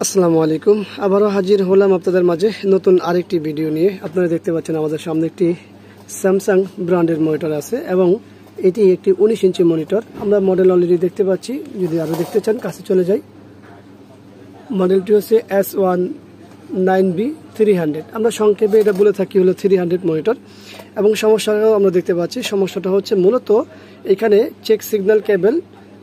আসসালামু আলাইকুম। আবারও হাজির হলাম আপনাদের মাঝে নতুন আরেকটি ভিডিও নিয়ে। আপনারা দেখতে পাচ্ছেন আমাদের সামনে একটি স্যামসাং ব্র্যান্ডের মনিটর আছে এবং এটি একটি 19 ইঞ্চি মনিটর। আমরা মডেল অলরেডি দেখতে পাচ্ছি। যদি আরও দেখতে চান কাছে চলে যাই। মডেলটি হচ্ছে S19B300। আমরা সংক্ষেপে এটা বলে থাকি হলো 300 মনিটর। এবং সমস্যাটাও আমরা দেখতে পাচ্ছি। সমস্যাটা হচ্ছে মূলত এখানে চেক সিগন্যাল কেবল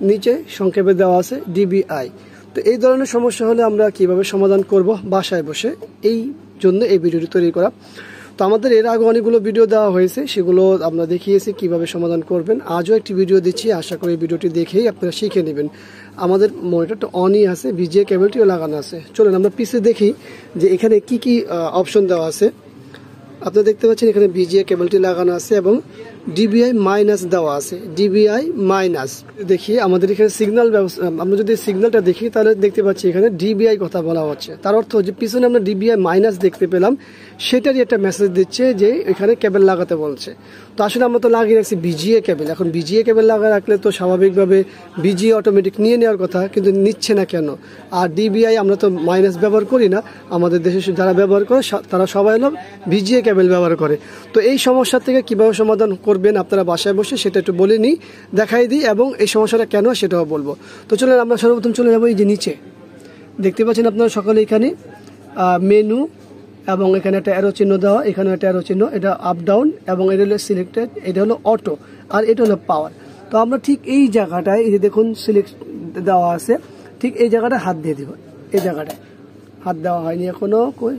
নিচে সংক্ষেপে দেওয়া আছে DBI। তো এই ধরনের সমস্যা হলে আমরা কিভাবে সমাধান করব বাসায় বসে, এই জন্য এই ভিডিওটি তৈরি করা। তো আমাদের এর আগে অনেকগুলো ভিডিও দেওয়া হয়েছে, সেগুলো আমরা দেখিয়েছি কিভাবে সমাধান করবেন। আজও একটি ভিডিও দিচ্ছি, আশা করি এই ভিডিওটি দেখেই আপনারা শিখে নেবেন। আমাদের মনিটরটা অনই আছে, VGA কেবলটিও লাগানো আছে। চলুন আমরা পিছে দেখি যে এখানে কি কি অপশন দেওয়া আছে। আপনারা দেখতে পাচ্ছেন এখানে VGA কেবলটি লাগানো আছে এবং DBI মাইনাস দেওয়া আছে। DBI মাইনাস দেখি আমাদের এখানে সিগন্যাল ব্যবস্থা, আমরা যদি সিগন্যালটা দেখি তাহলে দেখতে পাচ্ছি এখানে DBI কথা বলা হচ্ছে। তার অর্থ যে পিছনে আমরা DBI মাইনাস দেখতে পেলাম, সেটারই একটা মেসেজ দিচ্ছে যে এখানে কেবল লাগাতে বলছে। তো আসলে আমরা তো লাগিয়ে রাখছি VGA কেবল। এখন VGA কেবল লাগা রাখলে তো স্বাভাবিকভাবে VGA অটোমেটিক নিয়ে নেওয়ার কথা, কিন্তু নিচ্ছে না কেন? আর DBI আমরা তো মাইনাস ব্যবহার করি না, আমাদের দেশে যারা ব্যবহার করে তারা সবাই হলো VGA কেবল ব্যবহার করে। তো এই সমস্যা থেকে কিভাবে সমাধান করবেন আপনারা বাসায় বসে সেটা একটু বলে নিই, দেখাই দিই এবং এই সমস্যাটা কেন সেটাও বলবো। তো চলুন আমরা সর্বপ্রথম চলে যাবো এই যে নিচে দেখতে পাচ্ছেন আপনারা সকলে এখানে মেনু এবং এখানে একটা অ্যারো চিহ্ন দেওয়া, এখানে একটা অ্যারো চিহ্ন, এটা আপ ডাউন এবং এটা হলো সিলেক্টেড, এটা হলো অটো আর এটা হলো পাওয়ার। তো আমরা ঠিক এই জায়গাটায় এই যে দেখুন সিলেক্ট দেওয়া আছে, ঠিক এই জায়গাটায় হাত দিয়ে দিব। এই জায়গাটায় হাত দেওয়া হয়নি এখনো, কই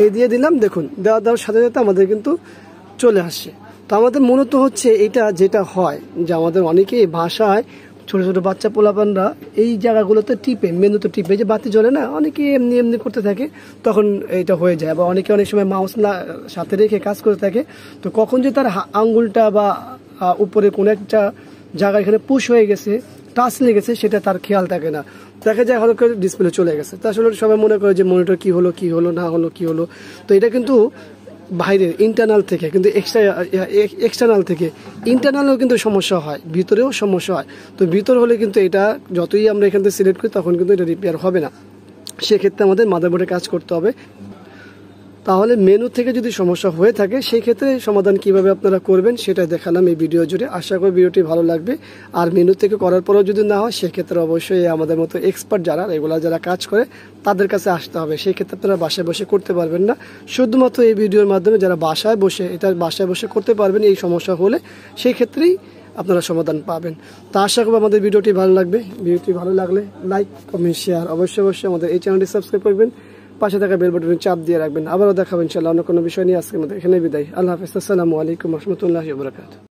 এই দিয়ে দিলাম। দেখুন দেওয়ার সাথে সাথে আমাদের কিন্তু চলে আসছে। তো আমাদের মূলত হচ্ছে এটা যেটা হয় যে আমাদের অনেকেই ভাষায় ছোট ছোট বাচ্চা পোলাপানরা এই জায়গাগুলোতে টিপে, মেনুতে টিপে, যে বাতি জ্বলে না, অনেকে এমনি এমনি করতে থাকে, তখন এটা হয়ে যায়। বা অনেকে অনেক সময় মাউস না সাথে রেখে কাজ করে থাকে, তো কখন যে তার আঙ্গুলটা বা উপরে কোনো একটা জায়গা এখানে পুশ হয়ে গেছে, টাচ লেগেছে, সেটা তার খেয়াল থাকে না। দেখা যায় হঠাৎ করে ডিসপ্লে চলে গেছে। তা আসলে সবাই মনে করে যে মনিটর কি হলো না হলো কি হলো। তো এটা কিন্তু বাইরের ইন্টারনাল থেকে, কিন্তু এক্সটার্নাল থেকে ইন্টারনালেও কিন্তু সমস্যা হয়, ভিতরেও সমস্যা হয়। তো ভিতর হলে কিন্তু এটা যতই আমরা এখান থেকে সিলেক্ট করি তখন কিন্তু এটা রিপেয়ার হবে না। সেক্ষেত্রে আমাদের মাদারবোর্ডে কাজ করতে হবে। তাহলে মেনু থেকে যদি সমস্যা হয়ে থাকে সেই ক্ষেত্রে সমাধান কিভাবে আপনারা করবেন সেটা দেখালাম এই ভিডিও জুড়ে। আশা করি ভিডিওটি ভালো লাগবে। আর মেনু থেকে করার পরেও যদি না হয় সেক্ষেত্রে অবশ্যই আমাদের মতো এক্সপার্ট যারা কাজ করে তাদের কাছে আসতে হবে। সেই ক্ষেত্রে আপনারা বাসায় বসে করতে পারবেন না। শুধুমাত্র এই ভিডিওর মাধ্যমে যারা বাসায় বসে করতে পারবেন এই সমস্যা হলে, সেই ক্ষেত্রেই আপনারা সমাধান পাবেন। তা আশা করব আমাদের ভিডিওটি ভালো লাগবে। ভিডিওটি ভালো লাগলে লাইক, কমেন্ট, শেয়ার অবশ্যই আমাদের এই চ্যানেলটি সাবস্ক্রাইব করবেন। পাশে থাকা বেল বাটনে চাপ দিয়ে রাখবেন। আবারও দেখাবেন ইনশাআল্লাহ অন্য কোনো বিষয় নিয়ে। আজকের মতো এখানে বিদায়। আল্লাহ হাফেজ। আসসালামু আলাইকুম ওয়া রাহমাতুল্লাহি ওয়া বারাকাতুহু।